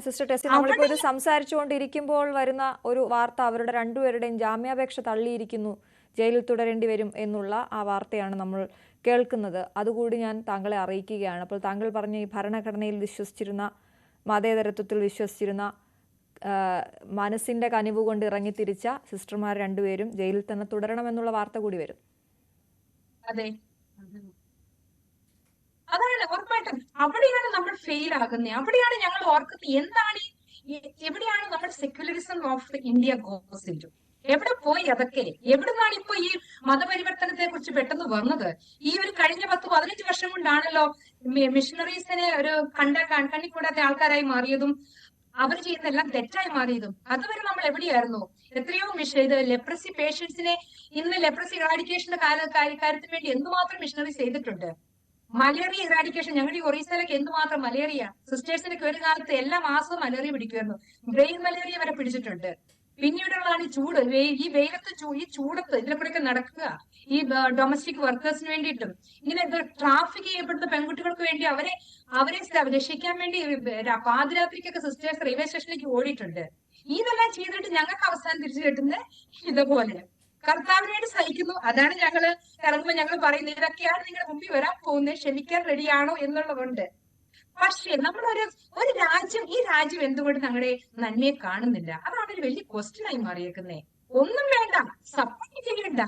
അവിടെയാണ് സിസ്റ്റർ ടെസ്സി നമ്മളിപ്പോൾ ഇത് സംസാരിച്ചുകൊണ്ടിരിക്കുമ്പോൾ വരുന്ന ഒരു വാർത്ത അവരുടെ രണ്ടുപേരുടെയും ജാമ്യാപേക്ഷ തള്ളിയിരിക്കുന്നു, ജയിലിൽ തുടരേണ്ടി വരും എന്നുള്ള ആ വാർത്തയാണ് നമ്മൾ കേൾക്കുന്നത്. അതുകൂടി ഞാൻ താങ്കളെ അറിയിക്കുകയാണ്. അപ്പോൾ താങ്കൾ പറഞ്ഞ ഈ ഭരണഘടനയിൽ വിശ്വസിച്ചിരുന്ന, മതേതരത്വത്തിൽ വിശ്വസിച്ചിരുന്ന, മനസ്സിന്റെ കനിവ് കൊണ്ട് ഇറങ്ങിത്തിരിച്ച സിസ്റ്റർമാർ രണ്ടുപേരും ജയിലിൽ തന്നെ തുടരണമെന്നുള്ള വാർത്ത കൂടി വരും. അതെ, അതാണ് ഉറപ്പായിട്ടും. അവിടെയാണ് നമ്മൾ ഫെയിൽ ആകുന്നത്. അവിടെയാണ് ഞങ്ങൾ ഓർക്കുന്നത് എന്താണ് എവിടെയാണ് നമ്മുടെ secularism of India goes into. എവിടെ പോയി അതൊക്കെ? എവിടുന്നാണ് ഇപ്പൊ ഈ മതപരിവർത്തനത്തെ കുറിച്ച് പെട്ടെന്ന് വന്നത്? ഈ ഒരു കഴിഞ്ഞ 10-15 വർഷം കൊണ്ടാണല്ലോ മിഷണറീസിനെ ഒരു കണ്ണിക്കൂടാത്ത ആൾക്കാരായി മാറിയതും അവർ ചെയ്യുന്നതെല്ലാം തെറ്റായി മാറിയതും. അതുവരെ നമ്മൾ എവിടെയായിരുന്നു? എത്രയോ ഇത് ലെപ്രസി പേഷ്യൻസിനെ ഇന്ന് ലെപ്രസി ഇറാഡിക്കേഷന്റെ കാര്യത്തിന് വേണ്ടി എന്തുമാത്രം മിഷണറീസ് ചെയ്തിട്ടുണ്ട്. മലേറിയ ഇറാഡിക്കേഷൻ ഞങ്ങളുടെ ഈ ഒറീസയിലൊക്കെ എന്തുമാത്രം മലേറിയ. സിസ്റ്റേഴ്സിനൊക്കെ ഒരു കാലത്ത് എല്ലാ മാസവും മലേറിയ പിടിക്കുമായിരുന്നു. ബ്രെയിൻ മലേറിയ വരെ പിടിച്ചിട്ടുണ്ട്. പിന്നീടുള്ളതാണ് ഈ ചൂട്. ഈ വെയിലത്ത് ഈ ചൂടത്ത് ഇതിലെ കൂടെയൊക്കെ നടക്കുക, ഈ ഡൊമസ്റ്റിക് വർക്കേഴ്സിന് വേണ്ടിയിട്ടും ഇങ്ങനെ ട്രാഫിക് ചെയ്യപ്പെടുന്ന പെൺകുട്ടികൾക്ക് വേണ്ടി അവരെ രക്ഷിക്കാൻ വേണ്ടി പാതിരാത്രിക്കൊക്കെ സിസ്റ്റേഴ്സ് റെയിൽവേ സ്റ്റേഷനിലേക്ക് ഓടിയിട്ടുണ്ട്. ഇതെല്ലാം ചെയ്തിട്ട് ഞങ്ങൾക്ക് അവസാനം തിരിച്ചു കിട്ടുന്നത് ഇതുപോലെ കർത്താവിന് വേണ്ടി സഹിക്കുന്നു. അതാണ് ഞങ്ങള് ഇറങ്ങുമ്പോൾ ഞങ്ങൾ പറയുന്നത്, ഇതൊക്കെയാണ് നിങ്ങളുടെ മുമ്പിൽ വരാൻ പോകുന്നത്, ക്ഷമിക്കാൻ റെഡിയാണോ എന്നുള്ളതുകൊണ്ട്. പക്ഷേ നമ്മളൊരു രാജ്യം, ഈ രാജ്യം എന്തുകൊണ്ട് ഞങ്ങളുടെ നന്മയെ കാണുന്നില്ല? അതാണ് ഒരു വലിയ ക്വസ്റ്റ്യൻ ആയി മാറിയേക്കുന്നേ. ഒന്നും വേണ്ട, സപ്പോർട്ട് ചെയ്യണ്ട,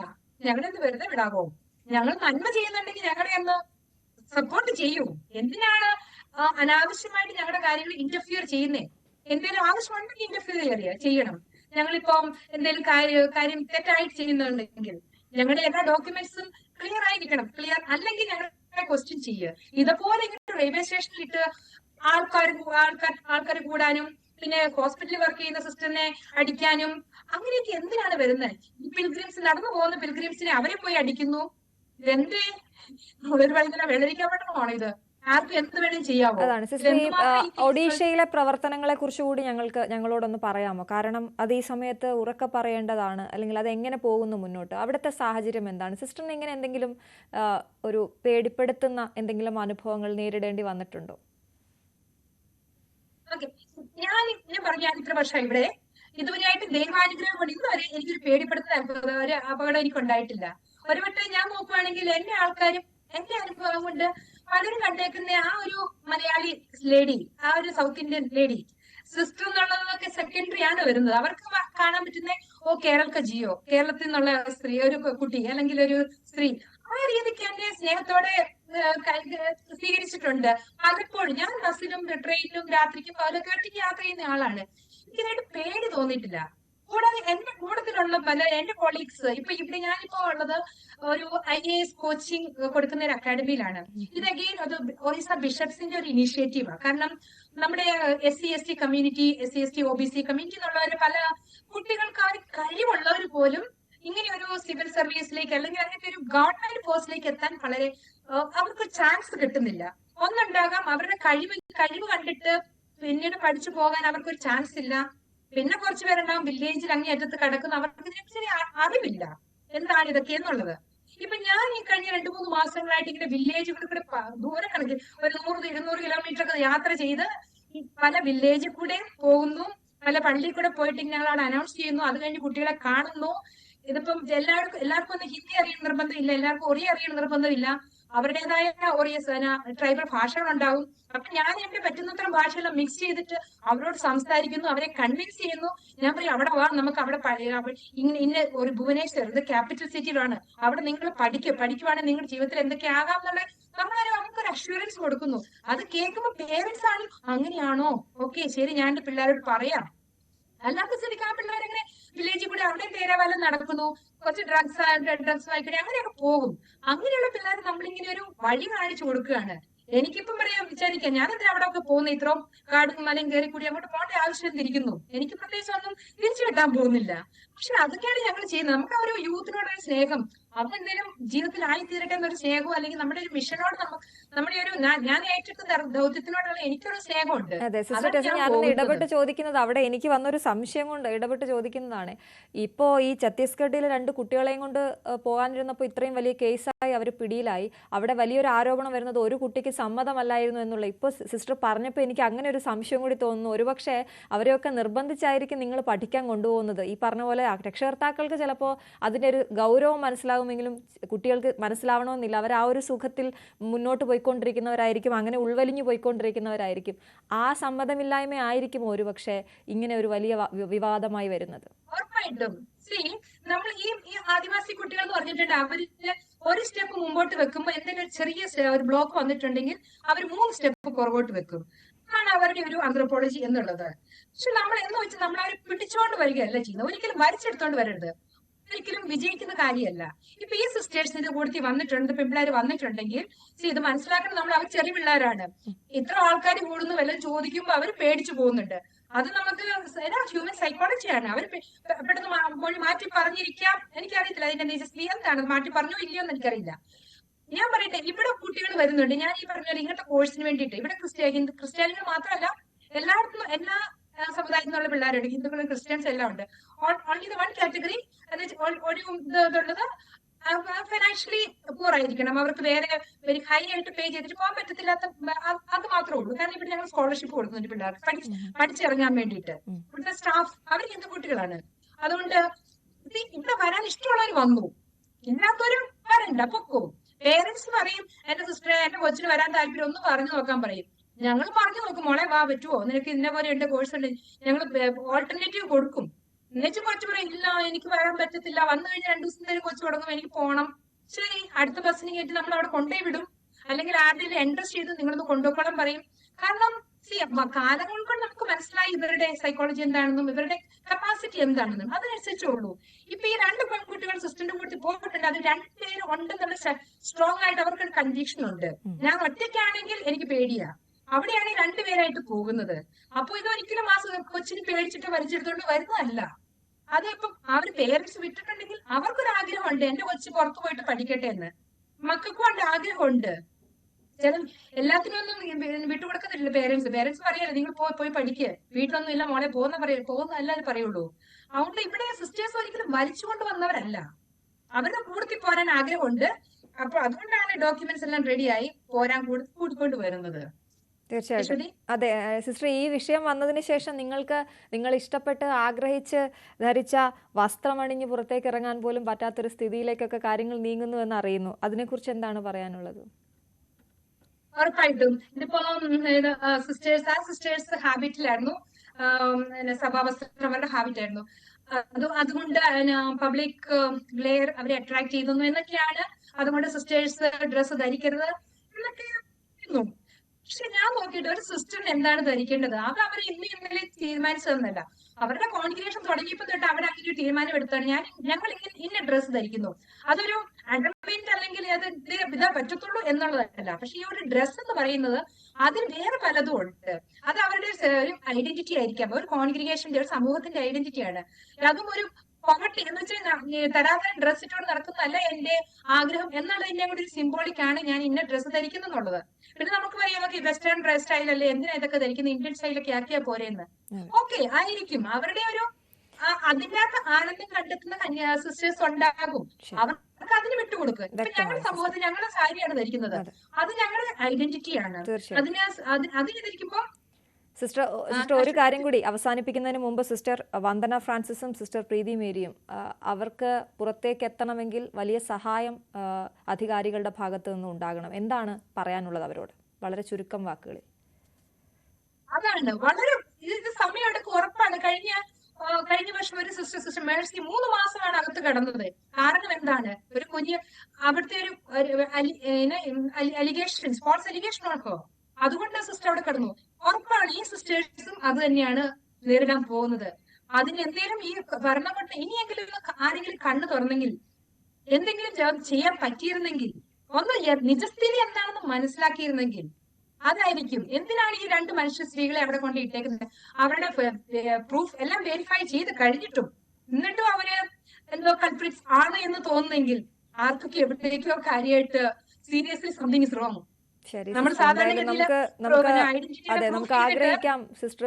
ഞങ്ങളെന്ത് വെറുതെ വിടാവോ? ഞങ്ങൾ നന്മ ചെയ്യുന്നുണ്ടെങ്കിൽ ഞങ്ങളെ ഒന്ന് സപ്പോർട്ട് ചെയ്യൂ. എന്തിനാണ് അനാവശ്യമായിട്ട് ഞങ്ങളുടെ കാര്യങ്ങൾ ഇന്റർഫിയർ ചെയ്യുന്നേ? എന്തെങ്കിലും ആവശ്യമുണ്ടെങ്കിൽ ഇന്റർഫിയർ ചെയ്യണം. ഞങ്ങളിപ്പം എന്തെങ്കിലും കാര്യം തെറ്റായിട്ട് ചെയ്യുന്നുണ്ടെങ്കിൽ ഞങ്ങളുടെ എല്ലാ ഡോക്യുമെന്റ്സും ക്ലിയർ ആയിരിക്കണം. ക്ലിയർ അല്ലെങ്കിൽ ഞങ്ങളുടെ ക്വസ്റ്റ്യൻ ചെയ്യുക. ഇതുപോലെ ഇങ്ങനെ റെയിൽവേ സ്റ്റേഷനിൽ ഇട്ട് ആൾക്കാർ കൂടാനും പിന്നെ ഹോസ്പിറ്റലിൽ വർക്ക് ചെയ്യുന്ന സിസ്റ്ററിനെ അടിക്കാനും അങ്ങനെയൊക്കെ എന്തിനാണ് വരുന്നത്? ഈ പിൽഗ്രിംസ് നടന്നു പോകുന്ന പിൽഗ്രിംസിനെ അവരെ പോയി അടിക്കുന്നു. ഇതെന്തേ? ഒരു വഴിയിലെ വെള്ളരിക്കാൻ പറ്റണമാണോ ഇത്? ആർക്കും എന്ത് വേണമെങ്കിലും ചെയ്യാമോ? അതാണ് സിസ്റ്റർ, ഈ ഒഡീഷയിലെ പ്രവർത്തനങ്ങളെ കുറിച്ച് കൂടി ഞങ്ങളോടൊന്ന് പറയാമോ? കാരണം അത് ഈ സമയത്ത് ഉറക്കെ പറയേണ്ടതാണ്, അല്ലെങ്കിൽ അത് എങ്ങനെ പോകുന്നു മുന്നോട്ട്? അവിടുത്തെ സാഹചര്യം എന്താണ്? സിസ്റ്ററിന് ഇങ്ങനെ എന്തെങ്കിലും ഒരു പേടിപ്പെടുത്തുന്ന എന്തെങ്കിലും അനുഭവങ്ങൾ നേരിടേണ്ടി വന്നിട്ടുണ്ടോ? ഞാൻ പറഞ്ഞ ഇത്ര വർഷം ഇവിടെ ഇതുവരെയായിട്ട് ദൈവാനുഗ്രഹം കൊണ്ട് ഇന്നുവരെ എനിക്കൊരു പേടിപ്പെടുത്തുന്ന ഒരു അപകടം എനിക്കുണ്ടായിട്ടില്ല. ഒരു വട്ടം ഞാൻ നോക്കുവാണെങ്കിൽ എന്റെ ആൾക്കാരും എന്റെ അനുഭവം കൊണ്ട് പലരും കണ്ടേക്കുന്ന ആ ഒരു മലയാളി ലേഡി, ആ ഒരു സൗത്ത് ഇന്ത്യൻ ലേഡി സിസ്റ്റർ എന്നുള്ളതൊക്കെ സെക്കൻഡറി ആണ് വരുന്നത്. അവർക്ക് കാണാൻ പറ്റുന്ന കേരള ജിയോ, കേരളത്തിൽ നിന്നുള്ള സ്ത്രീ, ഒരു കുട്ടി അല്ലെങ്കിൽ ഒരു സ്ത്രീ, ആ രീതിക്ക് എന്നെ സ്നേഹത്തോടെ സ്വീകരിച്ചിട്ടുണ്ട്. പലപ്പോഴും ഞാൻ ബസ്സിലും ട്രെയിനിലും രാത്രിക്കും പകലൊക്കെ ഒറ്റയ്ക്ക് യാത്ര ചെയ്യുന്ന ആളാണ്. എനിക്കിതായിട്ട് പേടി തോന്നിയിട്ടില്ല. കൂടാതെ എന്റെ കൂട്ടത്തിലുള്ള എന്റെ കൊളീഗ്സ്, ഇപ്പൊ ഇവിടെ ഞാനിപ്പോ ഉള്ളത് ഒരു IAS കോച്ചിങ് കൊടുക്കുന്ന ഒരു അക്കാഡമിയിലാണ്. ഇത് അഗെയിൻ അത് ഒറീസ ബിഷപ്സിന്റെ ഒരു ഇനീഷ്യേറ്റീവാണ്. കാരണം നമ്മുടെ SC/ST community, SC/ST OBC community എന്നുള്ളവര് പല കുട്ടികൾക്ക് കഴിവുള്ളവർ പോലും ഇങ്ങനെ ഒരു സിവിൽ സർവീസിലേക്ക് അല്ലെങ്കിൽ അങ്ങനത്തെ ഒരു ഗവൺമെന്റ് പോസ്റ്റിലേക്ക് എത്താൻ വളരെ അവർക്ക് ചാൻസ് കിട്ടുന്നില്ല. ഒന്നുണ്ടാകാം, അവരുടെ കഴിവ് കണ്ടിട്ട് പിന്നീട് പഠിച്ചു പോകാൻ അവർക്കൊരു ചാൻസ് ഇല്ല. പിന്നെ കുറച്ചു പേരുണ്ടാവും വില്ലേജിൽ അങ്ങേയറ്റത്ത് കിടക്കുന്ന, അവർക്ക് ഇതിനെക്കുറിച്ച് അറിവില്ല എന്താണ് ഇതൊക്കെ എന്നുള്ളത്. ഇപ്പൊ ഞാൻ ഈ കഴിഞ്ഞ 2-3 മാസങ്ങളായിട്ട് ഇങ്ങനെ വില്ലേജുകളിൽ കൂടെ ദൂരക്കണക്കിൽ ഒരു 100-200 കിലോമീറ്റർ ഒക്കെ യാത്ര ചെയ്ത് പല വില്ലേജിൽ കൂടെ പോകുന്നു, പല പള്ളിയിൽ കൂടെ പോയിട്ട് ഞങ്ങൾ അവിടെ അനൗൺസ് ചെയ്യുന്നു. അത് കഴിഞ്ഞ് കുട്ടികളെ കാണുന്നു. ഇതിപ്പം എല്ലാവർക്കും ഒന്നും ഹിന്ദി അറിയുന്ന നിർബന്ധമില്ല, എല്ലാവർക്കും ഒറിയ അറിയുന്ന നിർബന്ധമില്ല. അവരുടേതായ ഒറിയ ട്രൈബൽ ഭാഷകളുണ്ടാവും. അപ്പൊ ഞാൻ എന്റെ പറ്റുന്നത്ര ഭാഷയെല്ലാം മിക്സ് ചെയ്തിട്ട് അവരോട് സംസാരിക്കുന്നു, അവരെ കൺവിൻസ് ചെയ്യുന്നു. ഞാൻ പറയും അവിടെ വാ, നമുക്ക് അവിടെ ഇന്ന ഒരു ഭുവനേശ്വർ, ഇത് ക്യാപിറ്റൽ സിറ്റിയിലാണ്, അവിടെ നിങ്ങൾ പഠിക്കുവാണെങ്കിൽ നിങ്ങളുടെ ജീവിതത്തിൽ എന്തൊക്കെ ആകാം എന്നുള്ള നമുക്കൊരു അഷ്വറൻസ് കൊടുക്കുന്നു. അത് കേൾക്കുമ്പോൾ പേരൻസ് ആണ് അങ്ങനെയാണോ, ഓക്കെ ശരി ഞാൻ എന്റെ പിള്ളേരോട് പറയാം. അല്ലാത്ത സ്ഥിതിക്ക് ആ പിള്ളേരെങ്ങനെ വില്ലേജിൽ കൂടെ അവിടെ തേരാവലം നടക്കുന്നു, കുറച്ച് ഡ്രഗ്സ് വായിക്കണേ അങ്ങനെയൊക്കെ പോകും. അങ്ങനെയുള്ള പിള്ളേർ നമ്മളിങ്ങനെ ഒരു വഴി കാണിച്ചു കൊടുക്കുകയാണ്. എനിക്കിപ്പം വിചാരിക്കാം ഞാൻ എന്താ അവിടെ ഒക്കെ പോകുന്നത്, ഇത്രയും കാടും മലയും കയറി കൂടി അങ്ങോട്ട് പോകേണ്ട ആവശ്യം തിരിക്കുന്നു. എനിക്ക് പ്രത്യേകിച്ച് ഒന്നും തിരിച്ചു കിട്ടാൻ പോകുന്നില്ല. പക്ഷെ അതൊക്കെയാണ് ഞങ്ങൾ ചെയ്യുന്നത്. നമുക്ക് ആ ഒരു യൂത്തിനോടൊരു സ്നേഹം, അവൻ എന്തെങ്കിലും ജീവിതത്തിൽ ആയിത്തീരട്ടെ എന്നൊരു സ്നേഹവും അല്ലെങ്കിൽ നമ്മുടെ ഒരു മിഷനോട് നമ്മുടെ ഒരു ഞാൻ ഏറ്റെടുത്ത ദൗത്യത്തിനോടുള്ള എനിക്കൊരു സ്നേഹമുണ്ട്. അതെ സിസ്റ്റർ അതാണ് ടെസ, ഞാൻ ഞാനൊന്ന് പോകുന്നത്. ഇടപെട്ട് ചോദിക്കുന്നത് അവിടെ എനിക്ക് വന്നൊരു സംശയം കൊണ്ട് ഇടപെട്ട് ചോദിക്കുന്നതാണ്. ഇപ്പോൾ ഈ ഛത്തീസ്ഗഡിലെ 2 കുട്ടികളെയും കൊണ്ട് പോകാനിരുന്നപ്പോൾ ഇത്രയും വലിയ കേസായി അവർ പിടിയിലായി. അവിടെ വലിയൊരു ആരോപണം വരുന്നത് ഒരു കുട്ടിക്ക് സമ്മതമല്ലായിരുന്നു എന്നുള്ള. ഇപ്പോൾ സിസ്റ്റർ പറഞ്ഞപ്പോൾ എനിക്ക് അങ്ങനെ ഒരു സംശയം കൂടി തോന്നുന്നു. ഒരുപക്ഷെ അവരെയൊക്കെ നിർബന്ധിച്ചായിരിക്കും നിങ്ങൾ പഠിക്കാൻ കൊണ്ടുപോകുന്നത്. ഈ പറഞ്ഞ പോലെ രക്ഷകർത്താക്കൾക്ക് ചിലപ്പോൾ അതിൻ്റെ ഒരു ഗൗരവം മനസ്സിലാകുമെങ്കിലും കുട്ടികൾക്ക് മനസ്സിലാവണമെന്നില്ല. അവർ ആ ഒരു സുഖത്തിൽ മുന്നോട്ട് പോയിക്കൊണ്ടിരിക്കുന്നവരായിരിക്കും, അങ്ങനെ ഉൾവലിഞ്ഞു പോയിക്കൊണ്ടിരിക്കുന്നവരായിരിക്കും. ആ സമ്മതമില്ലായ്മ ആയിരിക്കും ഒരുപക്ഷെ ഇങ്ങനെ ഒരു വലിയ വിവാദമായി വരുന്നത്. ഉറപ്പായിട്ടും നമ്മൾ ഈ ആദിവാസി കുട്ടികൾ എന്ന് പറഞ്ഞിട്ടുണ്ട്, അവരില് ഒരു സ്റ്റെപ്പ് മുമ്പോട്ട് വെക്കുമ്പോൾ എന്തെങ്കിലും ഒരു ചെറിയ ഒരു ബ്ലോക്ക് വന്നിട്ടുണ്ടെങ്കിൽ അവർ 3 സ്റ്റെപ്പ് പുറകോട്ട് വെക്കും. ആണ് അവരുടെ ഒരു ആന്ത്രോപോളജി എന്നുള്ളത്. പക്ഷെ നമ്മൾ എന്ന് വെച്ചാൽ നമ്മൾ അവരെ പിടിച്ചോണ്ട് വരികയല്ല ചെയ്യുന്നത്, ഒരിക്കലും വലിച്ചെടുത്തോണ്ട് വരരുത്. ഒരിക്കലും വിജയിക്കുന്ന കാര്യമല്ല. ഇപ്പൊ ഈ സിസ്റ്റേഴ്സിന്റെ കൂട്ടത്തിൽ വന്നിട്ടുണ്ട്, പെൺപിള്ളേർ വന്നിട്ടുണ്ടെങ്കിൽ ഇത് മനസ്സിലാക്കണം, നമ്മൾ അവർ ചെറിയ പിള്ളേരാണ്. ഇത്ര ആൾക്കാർ കൂടുന്നു വല്ലതും ചോദിക്കുമ്പോൾ അവർ പേടിച്ചു പോകുന്നുണ്ട്. അത് നമുക്ക് ഹ്യൂമൻ സൈക്കോളജിയാണ്. അവർ പെട്ടെന്ന് മാറ്റി പറഞ്ഞിരിക്കാം, എനിക്കറിയത്തില്ല അതിന്റെ നിജസ്ഥിതി എന്താണ്, മാറ്റി പറഞ്ഞോ ഇല്ലയോ എന്ന് എനിക്കറിയില്ല. ഞാൻ പറയട്ടെ, ഇവിടെ കുട്ടികൾ വരുന്നുണ്ട്. ഞാൻ ഈ പറഞ്ഞ ഇങ്ങനത്തെ കോഴ്സിന് വേണ്ടിയിട്ട് ഇവിടെ ക്രിസ്ത്യാനികൾ മാത്രമല്ല, എല്ലായിടത്തും എല്ലാ സമുദായത്തിൽ നിന്നുള്ള പിള്ളേരുണ്ട്, ഹിന്ദുക്കളും ക്രിസ്ത്യൻസ് എല്ലാം ഉണ്ട്. ഓൺലി ദ വൺ കാറ്റഗറി ഒരു ഇതുള്ളത് ഫൈനാൻഷ്യലി പൂർ ആയിരിക്കണം. അവർക്ക് വേറെ വെരി ഹൈ ആയിട്ട് പേ ചെയ്തിട്ട് പോകാൻ പറ്റത്തില്ലാത്ത അത് മാത്രമേ ഉള്ളൂ. കാരണം ഇവിടെ ഞങ്ങൾ സ്കോളർഷിപ്പ് കൊടുക്കുന്നുണ്ട് പിള്ളേർക്ക് പഠിച്ചിറങ്ങാൻ വേണ്ടിയിട്ട്. ഇവിടുത്തെ സ്റ്റാഫ് അവർ ഹിന്ദു കുട്ടികളാണ്. അതുകൊണ്ട് ഇവിടെ വരാൻ ഇഷ്ടമുള്ളവർ വന്നു, ഇല്ലാത്തവര് വരണ്ട, പൊക്കോ. പേരൻസ് പറയും എന്റെ സിസ്റ്ററെ എന്റെ കൊച്ചിന് വരാൻ താല്പര്യം ഒന്ന് പറഞ്ഞു നോക്കാൻ പറയും. ഞങ്ങൾ പറഞ്ഞു നോക്കും, മോളെ വാ, പറ്റുമോ, നിനക്ക് ഇന്ന പോലെ എന്റെ കോഴ്സ് ഉണ്ട്, ഞങ്ങൾ ഓൾട്ടർനേറ്റീവ് കൊടുക്കും. എന്നുവെച്ചും കൊച്ചു പറയും ഇല്ല എനിക്ക് വരാൻ പറ്റത്തില്ല, വന്നു കഴിഞ്ഞാൽ 2 ദിവസം തന്നെ കൊച്ചു തുടങ്ങും, എനിക്ക് പോകണം. ശരി, അടുത്ത ബസ്സിന് കയറ്റി നമ്മൾ അവിടെ കൊണ്ടുപോയി വിടും, അല്ലെങ്കിൽ ആരുടെയും ഇൻട്രസ്റ്റ് ചെയ്ത് നിങ്ങളൊന്ന് കൊണ്ടുപോകണം പറയും. കാരണം കാലങ്ങൾ കൊണ്ട് നമുക്ക് മനസ്സിലായി ഇവരുടെ സൈക്കോളജി എന്താണെന്നും ഇവരുടെ കപ്പാസിറ്റി എന്താണെന്നും. അതനുസരിച്ചേ ഉള്ളൂ. ഇപ്പൊ ഈ 2 പെൺകുട്ടികൾ സിസ്റ്ററിന്റെ കൂട്ടി പോയിട്ടുണ്ട്, അത് 2 പേര് ഉണ്ടെന്നുള്ള സ്ട്രോങ് ആയിട്ട് അവർക്കൊരു കൺവിക്ഷൻ ഉണ്ട്. ഞാൻ ഒറ്റയ്ക്കാണെങ്കിൽ എനിക്ക് പേടിയാ, അവിടെയാണ് ഈ 2 പേരായിട്ട് പോകുന്നത്. അപ്പൊ ഇതൊരിക്കലും ആ കൊച്ചിന് പേടിച്ചിട്ട് വലിച്ചെടുത്തോണ്ട് വരുന്നതല്ല. അത് ഇപ്പം അവർ പേരൻസ് വിട്ടിട്ടുണ്ടെങ്കിൽ അവർക്കൊരു ആഗ്രഹമുണ്ട്, എന്റെ കൊച്ചു പുറത്തു പോയിട്ട് പഠിക്കട്ടെ എന്ന്. മക്കൾക്കും ഉണ്ട്, ആഗ്രഹമുണ്ട്. ചില എല്ലാത്തിനും ഒന്നും വിട്ടുകൊടുക്കത്തില്ല പേരൻസ്. പേരൻസ് പറയല്ലേ നിങ്ങൾ പോയി പഠിക്കുക, വീട്ടിലൊന്നും ഇല്ല മോളെ പോകുന്നതല്ലാതെ പറയുള്ളൂ. അതുകൊണ്ട് ഇവിടെ സിസ്റ്റേഴ്സ് ഒരിക്കലും വലിച്ചുകൊണ്ട് വന്നവരല്ല, അവരുടെ കൂടത്തിൽ പോരാൻ ആഗ്രഹമുണ്ട്. അപ്പൊ അതുകൊണ്ടാണ് ഡോക്യുമെന്റ്സ് എല്ലാം റെഡിയായി പോരാൻ കൂട്ടിക്കൊണ്ട് വരുന്നത്. തീർച്ചയായിട്ടും. അതെ സിസ്റ്റർ, ഈ വിഷയം വന്നതിന് ശേഷം നിങ്ങൾ ഇഷ്ടപ്പെട്ട് ആഗ്രഹിച്ച് ധരിച്ച വസ്ത്രമണിഞ്ഞ് പുറത്തേക്ക് ഇറങ്ങാൻ പോലും പറ്റാത്തൊരു സ്ഥിതിയിലേക്കൊക്കെ കാര്യങ്ങൾ നീങ്ങുന്നു എന്ന് അറിയുന്നു. അതിനെക്കുറിച്ച് എന്താണ് പറയാനുള്ളത്? ഉറപ്പായിട്ടും ഇതിപ്പോ സിസ്റ്റേഴ്സ് ഹാബിറ്റിലായിരുന്നു, സഭാവസ്ത്രം അവരുടെ ഹാബിറ്റ് ആയിരുന്നു. അതുകൊണ്ട് പബ്ലിക് ഗ്ലെയർ അവരെ അട്രാക്ട് ചെയ്തു എന്നൊക്കെയാണ്. അതുകൊണ്ട് സിസ്റ്റേഴ്സ് ഡ്രസ്സ് ധരിക്കരുത് എന്നൊക്കെ. പക്ഷെ ഞാൻ നോക്കിയിട്ട് ഒരു സിസ്റ്ററിന് എന്താണ് ധരിക്കേണ്ടത് അത് അവർ ഇന്നലെ തീരുമാനിച്ചതെന്നല്ല. അവരുടെ കോൺഗ്രിഗേഷൻ തുടങ്ങിയപ്പോൾ തൊട്ട് അവരങ്ങനെ ഒരു തീരുമാനം എടുത്താണ്, ഞങ്ങൾ ഇന്ന ഡ്രസ്സ് ധരിക്കുന്നു. അതൊരു അഡ്വൈൻമെന്റ് അല്ലെങ്കിൽ അത് ഇതാ പറ്റത്തുള്ളൂ എന്നുള്ളതല്ല. പക്ഷെ ഈ ഒരു ഡ്രസ്സ് എന്ന് പറയുന്നത് അതിൽ വേറെ പലതും ഉണ്ട്. അത് അവരുടെ ഒരു ഐഡന്റിറ്റി ആയിരിക്കാം, ഒരു കോൺഗ്രിഗേഷന്റെ ഒരു സമൂഹത്തിന്റെ ഐഡന്റിറ്റിയാണ്. അതും ഒരു പോവർട്ടി എന്ന് വെച്ചാൽ തരാതെ ഡ്രസ് ഇട്ടോട് നടക്കുന്നതല്ല എന്റെ ആഗ്രഹം എന്നുള്ളതിന്റെ കൂടി ഒരു സിംബോളിക് ആണ് ഞാൻ ഇന്ന ഡ്രസ്സ് ധരിക്കുന്നു എന്നുള്ളത്. പിന്നെ നമുക്ക് പറയാം വെസ്റ്റേൺ ഡ്രസ് സ്റ്റൈൽ അല്ലേ, എന്തിനാ ഇതൊക്കെ ധരിക്കുന്നത്, ഇന്ത്യൻ സ്റ്റൈലൊക്കെ ആക്കിയാ പോരെന്ന്. ഓക്കെ ആയിരിക്കും, അവരുടെ ഒരു അതിന്റെ അകത്ത് ആനന്ദം കണ്ടെത്തുന്ന സിസ്റ്റേഴ്സ് ഉണ്ടാകും, അവർക്ക് അതിന് വിട്ടുകൊടുക്കുക. ഇപ്പൊ ഞങ്ങളുടെ സമൂഹത്തിൽ ഞങ്ങളുടെ സാരിയാണ് ധരിക്കുന്നത്, അത് ഞങ്ങളുടെ ഐഡന്റിറ്റിയാണ്. അതിന് ധരിക്കുമ്പോ സിസ്റ്റർ ഒരു കാര്യം കൂടി അവസാനിപ്പിക്കുന്നതിന് മുമ്പ്, സിസ്റ്റർ വന്ദന ഫ്രാൻസിസും സിസ്റ്റർ പ്രീതി മേരിയും അവർക്ക് പുറത്തേക്ക് എത്തണമെങ്കിൽ വലിയ സഹായം അധികാരികളുടെ ഭാഗത്തു നിന്നും ഉണ്ടാകണം. എന്താണ് പറയാനുള്ളത് അവരോട് വളരെ ചുരുക്കം വാക്കുകളിൽ? അതാണ് വളരെ ഇത് സമയമെടുക്കും, ഉറപ്പാണ്. കഴിഞ്ഞ വർഷം ഒരു സിസ്റ്റർ മേഴ്സി 3 മാസമാണ് അകത്ത് കിടന്നത്. കാരണം എന്താണ്, ഒരു കുഞ്ഞ് അവിടുത്തെ ഒരു അലിഗേഷൻ, ഫാൾസ് അലിഗേഷൻ ആണോ, അതുകൊണ്ട് സിസ്റ്റർ അവിടെ കിടന്നു. ഉറപ്പാണ് ഈ സിസ്റ്റേഴ്സും അത് തന്നെയാണ് നേരിടാൻ പോകുന്നത്. അതിന് എന്തെങ്കിലും ഈ ഭരണകൂടം ഇനിയെങ്കിലും ആരെങ്കിലും കണ്ണു തുറന്നെങ്കിൽ, എന്തെങ്കിലും ചെയ്യാൻ പറ്റിയിരുന്നെങ്കിൽ, ഒന്ന് നിജസ്ഥിതി എന്താണെന്ന് മനസ്സിലാക്കിയിരുന്നെങ്കിൽ അതായിരിക്കും. എന്തിനാണ് ഈ 2 മനുഷ്യ സ്ത്രീകളെ അവിടെ കൊണ്ട് ഇട്ടേക്കുന്നത്? അവരുടെ പ്രൂഫ് എല്ലാം വെരിഫൈ ചെയ്ത് കഴിഞ്ഞിട്ടും എന്നിട്ടും അവര് എന്തോ കൾപ്രിറ്റ്സ് ആണ് എന്ന് തോന്നുന്നെങ്കിൽ ആർക്കൊക്കെ എവിടേക്കോ കാര്യമായിട്ട് സീരിയസ്ലി സംതിങ് ഇസ് റോങ്. ശരി നമ്മൾ സിസ്റ്റർ, എന്തായാലും സാധാരണഗതിയിൽ നമുക്ക് ഐഡന്റിറ്റിനെ അതെ പ്രൂഫ് നമുക്ക് ചെയ്തിട്ട് ആഗ്രഹിക്കാം സിസ്റ്റർ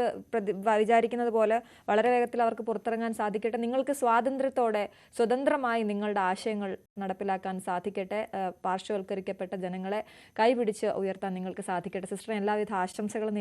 വിചാരിക്കുന്നത് പോലെ വളരെ വേഗത്തിൽ അവർക്ക് പുറത്തിറങ്ങാൻ സാധിക്കട്ടെ. നിങ്ങൾക്ക് സ്വാതന്ത്ര്യത്തോടെ സ്വതന്ത്രമായി നിങ്ങളുടെ ആശയങ്ങൾ നടപ്പിലാക്കാൻ സാധിക്കട്ടെ. പാർശ്വവൽക്കരിക്കപ്പെട്ട ജനങ്ങളെ കൈപിടിച്ച് ഉയർത്താൻ നിങ്ങൾക്ക് സാധിക്കട്ടെ. സിസ്റ്റർ എല്ലാവിധ ആശംസകളും